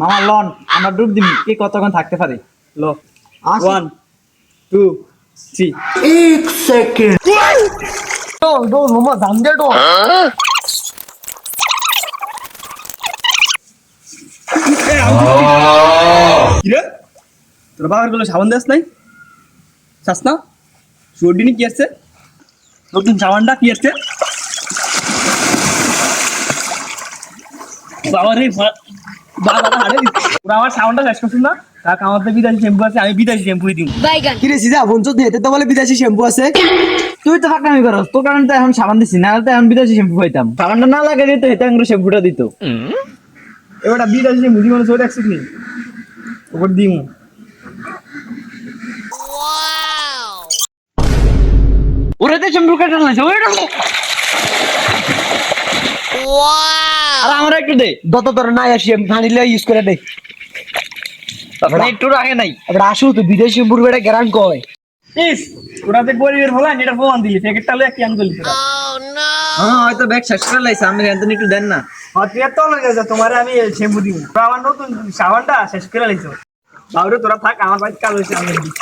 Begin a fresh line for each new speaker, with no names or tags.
মামা লন আমরা ডুব দিম কে কতক্ষণ থাকতে পারে লো 1 2 3
एक सेकंड
ডো মামা দাম দে ডো
কিরে তোর বাবার গুলো সাবান দেস নাই চাস না চোরডিনি কি আসছে নতুন সাবানটা কি আসছে বাবা রে বাবা আরে ওরা আমার সাবানটা শেষ করছিস না কাক আমার তো বিদেশি শ্যাম্পু আছে আমি বিদেশি শ্যাম্পু দিই
কি রে সিধা বঞ্চত দিতে তো বলে বিদেশি শ্যাম্পু আছে
তুই তো ফাঁকনামি করস তোর কারণে তো এখন সাবান দিছি না তো এখন বিদেশি শ্যাম্পু পাইতাম সাবানটা না লাগে দিত এটা আঙ্গুর শ্যাম্পুটা দিত
এবারটা বিদেশি শ্যাম্পু দিই মানে চোর একশো নি ওপর দিই
ওরে তো শ্যাম্পু কাটা লাগছে ওরে আর আমার একটু দে
দত তোর নাই আসি আমি ফানিলে ইউজ করে দে
তারপরে একটু রাখে নাই
এবার আসু তো বিদেশি শ্যাম্পুর বেটা গ্যারান কয়
ইস ওরা তো গরিবের হলা এটা প্রমাণ দিলি প্যাকেটটা লয়ে কি আনগলি তোরা
হ্যাঁ হয়তো ব্যাগ শেষ করে লাইছে আমি এতদিন একটু দেন না
তুই এত লাগে যা তোমার আমি শ্যাম্পু দিব তোরা আমার নতুন সাবানটা শেষ করে লাইছো বাবুরে তোরা থাক আমার বাড়িতে কাজ হয়েছে আমি দিই